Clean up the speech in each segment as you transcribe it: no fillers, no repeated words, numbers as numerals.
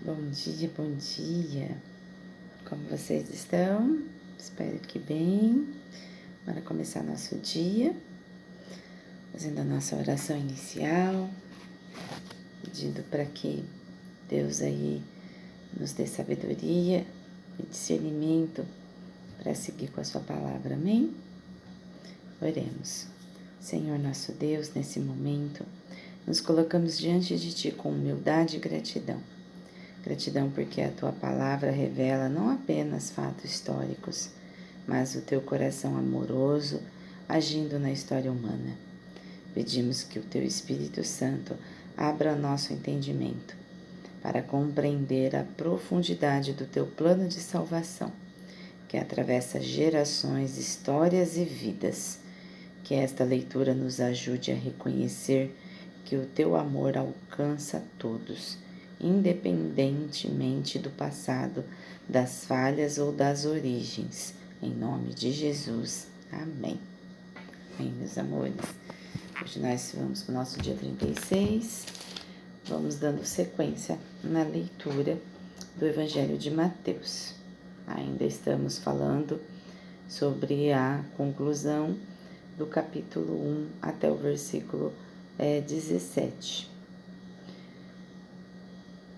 Bom dia, bom dia. Como vocês estão? Espero que bem. Bora começar nosso dia, fazendo a nossa oração inicial, pedindo para que Deus aí nos dê sabedoria e discernimento para seguir com a sua palavra, amém? Oremos. Senhor nosso Deus, nesse momento, nos colocamos diante de Ti com humildade e gratidão. Gratidão porque a Tua palavra revela não apenas fatos históricos, mas o Teu coração amoroso agindo na história humana. Pedimos que o Teu Espírito Santo abra nosso entendimento para compreender a profundidade do Teu plano de salvação, que atravessa gerações, histórias e vidas. Que esta leitura nos ajude a reconhecer que o Teu amor alcança todos, independentemente do passado, das falhas ou das origens. Em nome de Jesus. Amém. Amém, meus amores. Hoje nós vamos para o nosso dia 36. Vamos dando sequência na leitura do Evangelho de Mateus. Ainda estamos falando sobre a conclusão do capítulo 1 até o versículo 17.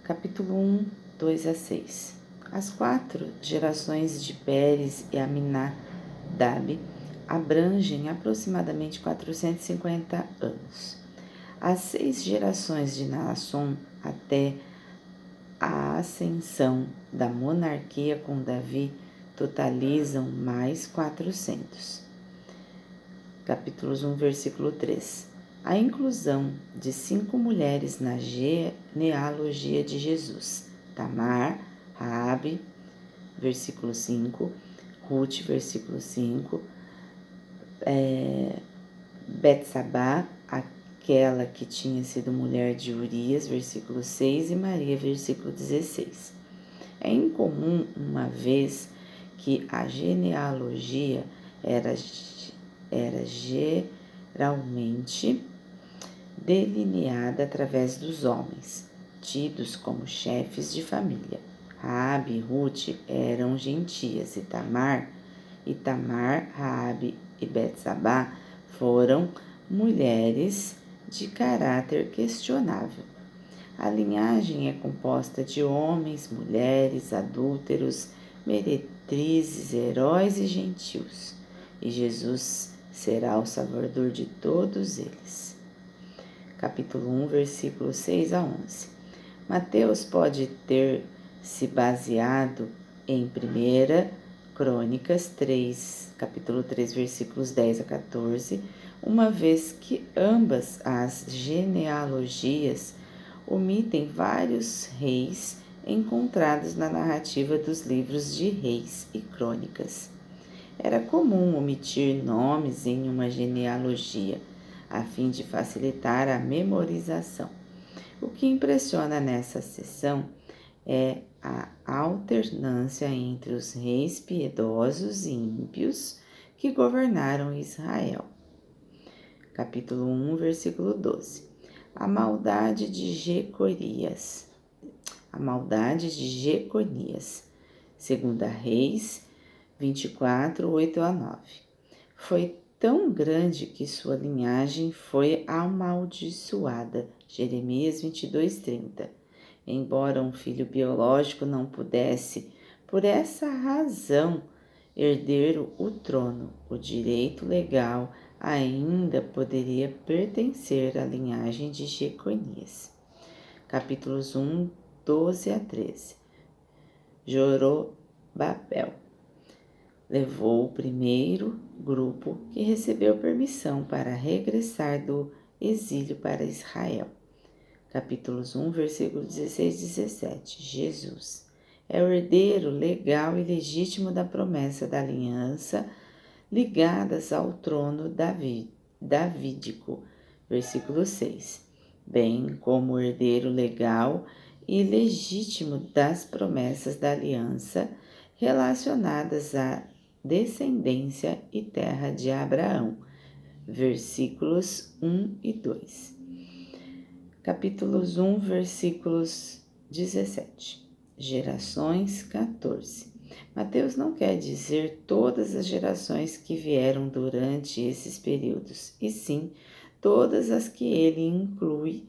Capítulo 1, 2 a 6. As 4 gerações de Pérez e Aminadab abrangem aproximadamente 450 anos. As 6 gerações de Naasson até a ascensão da monarquia com Davi totalizam mais 400. Capítulos 1, versículo 3. A inclusão de 5 mulheres na genealogia de Jesus. Tamar, Raabe, versículo 5. Ruth, versículo 5. Betsabá, aquela que tinha sido mulher de Urias, versículo 6. E Maria, versículo 16. É incomum, uma vez que a genealogia era geralmente delineada através dos homens, tidos como chefes de família. Raabe e Ruth eram gentias, e Tamar, Raabe e Betsabá foram mulheres de caráter questionável. A linhagem é composta de homens, mulheres, adúlteros, meretrizes, heróis e gentios, e Jesus será o salvador de todos eles. Capítulo 1, versículos 6 a 11. Mateus pode ter se baseado em 1 Crônicas 3, capítulo 3, versículos 10 a 14, uma vez que ambas as genealogias omitem vários reis encontrados na narrativa dos livros de Reis e Crônicas. Era comum omitir nomes em uma genealogia, a fim de facilitar a memorização. O que impressiona nessa seção é a alternância entre os reis piedosos e ímpios que governaram Israel. Capítulo 1, versículo 12. A maldade de Jeconias. 2 Reis 24, 8 a 9. Foi tão grande que sua linhagem foi amaldiçoada. Jeremias 22, 30. Embora um filho biológico não pudesse, por essa razão, herder o trono, o direito legal ainda poderia pertencer à linhagem de Jeconias. Capítulos 1, 12 a 13. Zorobabel levou o primeiro grupo que recebeu permissão para regressar do exílio para Israel. Capítulos 1, versículo 16 e 17. Jesus é o herdeiro legal e legítimo da promessa da aliança ligadas ao trono davídico. Versículo 6. Bem como o herdeiro legal e legítimo das promessas da aliança relacionadas à descendência e terra de Abraão. Versículos 1 e 2. Capítulos 1, versículos 17. Gerações 14. Mateus não quer dizer todas as gerações que vieram durante esses períodos, e sim todas as que ele inclui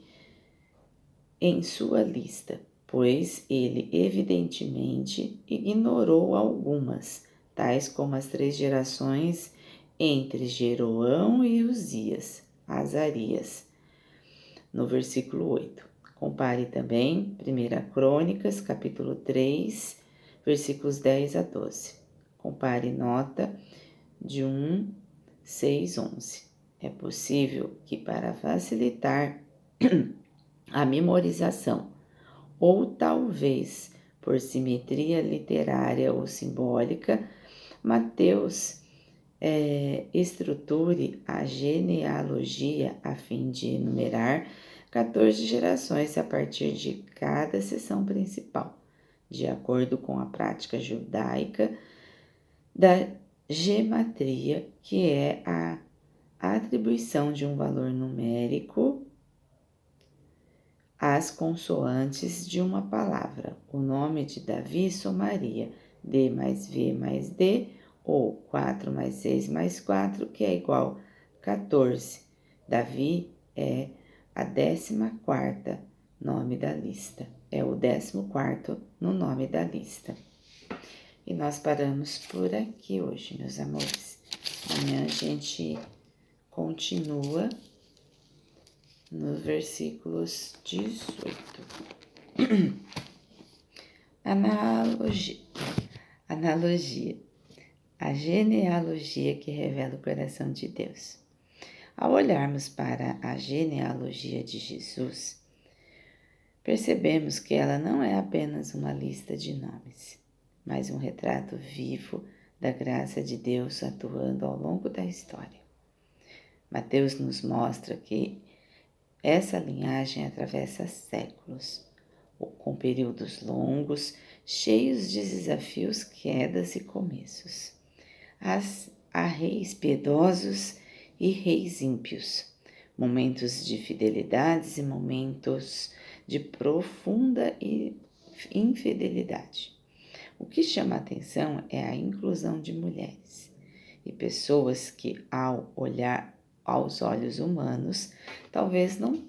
em sua lista, pois ele evidentemente ignorou algumas, tais como as 3 gerações entre Jeroão e Uzias, Azarias, no versículo 8. Compare também 1 Crônicas, capítulo 3, versículos 10 a 12. Compare nota de 1, 6, 11. É possível que, para facilitar a memorização, ou talvez por simetria literária ou simbólica, Mateus estruture a genealogia a fim de enumerar 14 gerações a partir de cada seção principal, de acordo com a prática judaica da gematria, que é a atribuição de um valor numérico às consoantes de uma palavra. O nome de Davi somaria D mais V mais D, ou 4 mais 6 mais 4, que é igual a 14. Davi é a 14ª nome da lista. É o 14º no nome da lista. E nós paramos por aqui hoje, meus amores. Amanhã a gente continua nos versículos 18. Analogia. A genealogia que revela o coração de Deus. Ao olharmos para a genealogia de Jesus, percebemos que ela não é apenas uma lista de nomes, mas um retrato vivo da graça de Deus atuando ao longo da história. Mateus nos mostra que essa linhagem atravessa séculos, com períodos longos, cheios de desafios, quedas e começos. Há reis piedosos e reis ímpios, momentos de fidelidades e momentos de profunda infidelidade. O que chama a atenção é a inclusão de mulheres e pessoas que, ao olhar aos olhos humanos, talvez não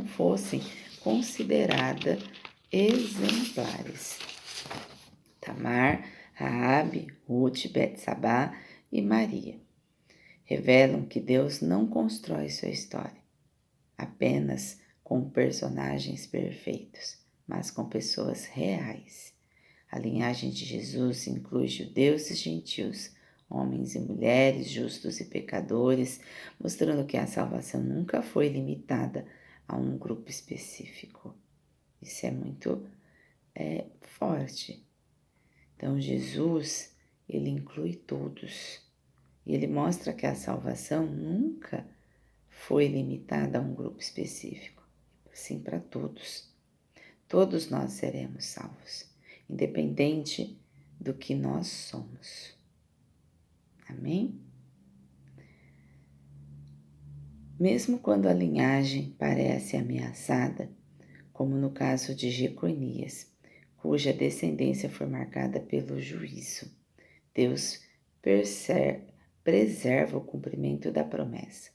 fossem consideradas exemplares. Tamar, Raabe, Ruth, Betsabá e Maria revelam que Deus não constrói sua história apenas com personagens perfeitos, mas com pessoas reais. A linhagem de Jesus inclui judeus e gentios, homens e mulheres, justos e pecadores, mostrando que a salvação nunca foi limitada a um grupo específico. Isso é muito forte. Então, Jesus, ele inclui todos. E ele mostra que a salvação nunca foi limitada a um grupo específico, sim para todos. Todos nós seremos salvos, independente do que nós somos. Amém? Mesmo quando a linhagem parece ameaçada, como no caso de Jeconias, cuja descendência foi marcada pelo juízo, Deus preserva o cumprimento da promessa.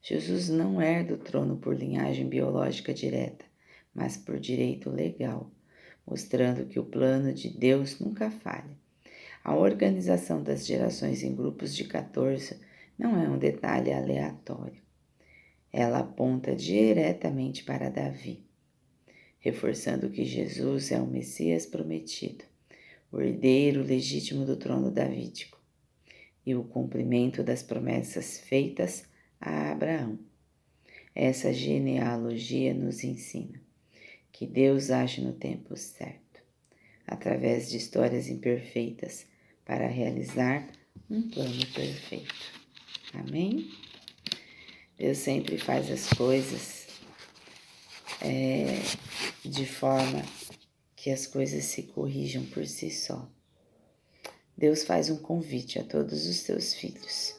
Jesus não herda o trono por linhagem biológica direta, mas por direito legal, mostrando que o plano de Deus nunca falha. A organização das gerações em grupos de 14 não é um detalhe aleatório. Ela aponta diretamente para Davi, reforçando que Jesus é o Messias prometido, o herdeiro legítimo do trono davídico e o cumprimento das promessas feitas a Abraão. Essa genealogia nos ensina que Deus age no tempo certo, através de histórias imperfeitas, para realizar um plano perfeito. Amém? Deus sempre faz as coisas de forma que as coisas se corrijam por si só. Deus faz um convite a todos os seus filhos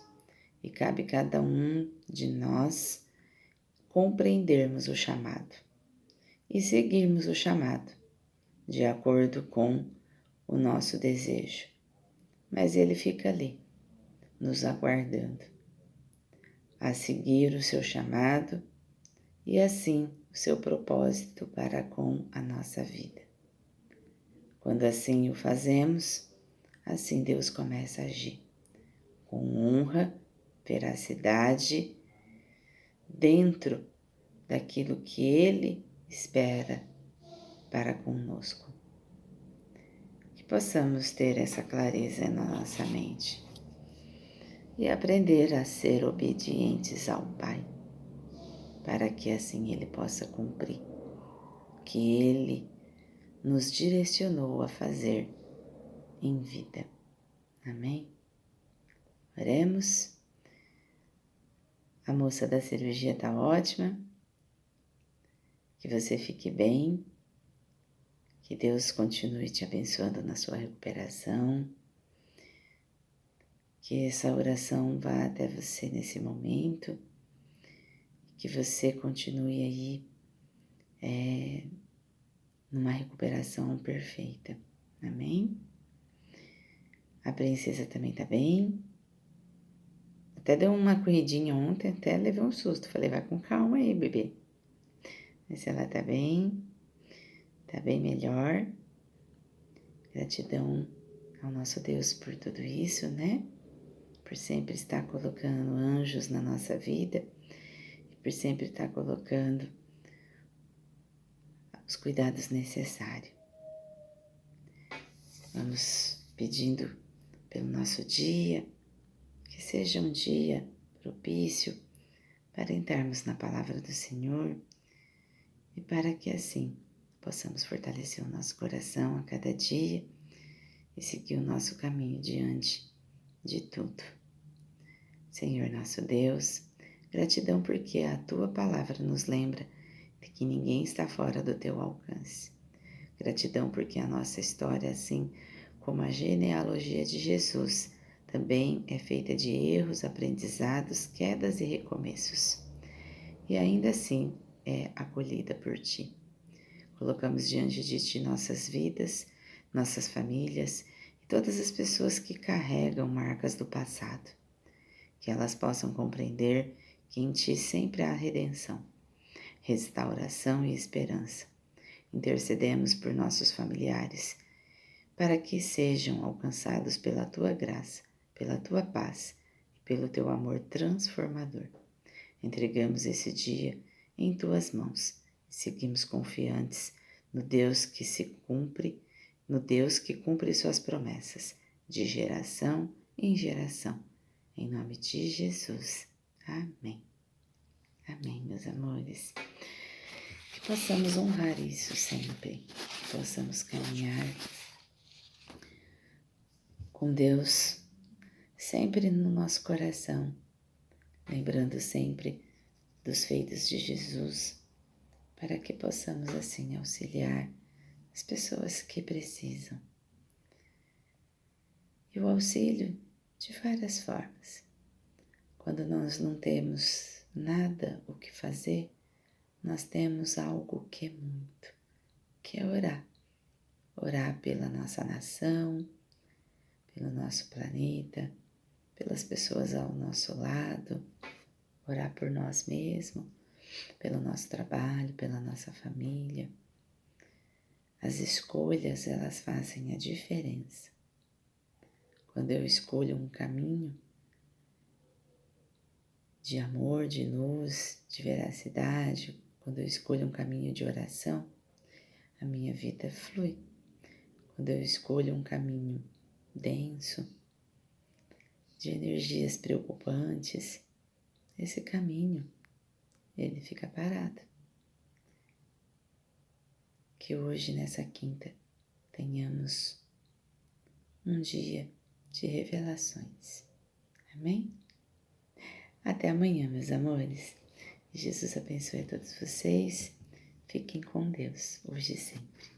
e cabe cada um de nós compreendermos o chamado e seguirmos o chamado, de acordo com o nosso desejo. Mas Ele fica ali, nos aguardando, a seguir o seu chamado e assim o seu propósito para com a nossa vida. Quando assim o fazemos, assim Deus começa a agir, com honra, veracidade, dentro daquilo que Ele espera para conosco. Que possamos ter essa clareza na nossa mente e aprender a ser obedientes ao Pai, para que assim Ele possa cumprir o que Ele nos direcionou a fazer em vida. Amém? Oremos. A moça da cirurgia está ótima. Que você fique bem. Que Deus continue te abençoando na sua recuperação. Que essa oração vá até você nesse momento. Que você continue aí numa recuperação perfeita. Amém? A princesa também tá bem. Até deu uma corridinha ontem, até levei um susto. Falei, vai com calma aí, bebê. Mas ela tá bem melhor. Gratidão ao nosso Deus por tudo isso, né? Por sempre estar colocando anjos na nossa vida e por sempre estar colocando os cuidados necessários. Vamos pedindo pelo nosso dia, que seja um dia propício para entrarmos na palavra do Senhor e para que assim possamos fortalecer o nosso coração a cada dia e seguir o nosso caminho diante de tudo. Senhor nosso Deus, gratidão porque a Tua palavra nos lembra de que ninguém está fora do Teu alcance. Gratidão porque a nossa história, assim como a genealogia de Jesus, também é feita de erros, aprendizados, quedas e recomeços. E ainda assim é acolhida por Ti. Colocamos diante de Ti nossas vidas, nossas famílias e todas as pessoas que carregam marcas do passado. Que elas possam compreender que em Ti sempre há redenção, restauração e esperança. Intercedemos por nossos familiares, para que sejam alcançados pela Tua graça, pela Tua paz e pelo Teu amor transformador. Entregamos esse dia em Tuas mãos e seguimos confiantes no Deus que cumpre Suas promessas, de geração em geração. Em nome de Jesus. Amém. Amém, meus amores. Que possamos honrar isso sempre, que possamos caminhar com Deus sempre no nosso coração, lembrando sempre dos feitos de Jesus, para que possamos assim auxiliar as pessoas que precisam. E o auxílio de várias formas. Quando nós não temos nada o que fazer, nós temos algo que é muito, que é orar. Orar pela nossa nação, pelo nosso planeta, pelas pessoas ao nosso lado, orar por nós mesmos, pelo nosso trabalho, pela nossa família. As escolhas, elas fazem a diferença. Quando eu escolho um caminho de amor, de luz, de veracidade, quando eu escolho um caminho de oração, a minha vida flui. Quando eu escolho um caminho denso, de energias preocupantes, esse caminho, ele fica parado. Que hoje, nessa quinta, tenhamos um dia de revelações. Amém? Até amanhã, meus amores. Jesus abençoe a todos vocês. Fiquem com Deus, hoje e sempre.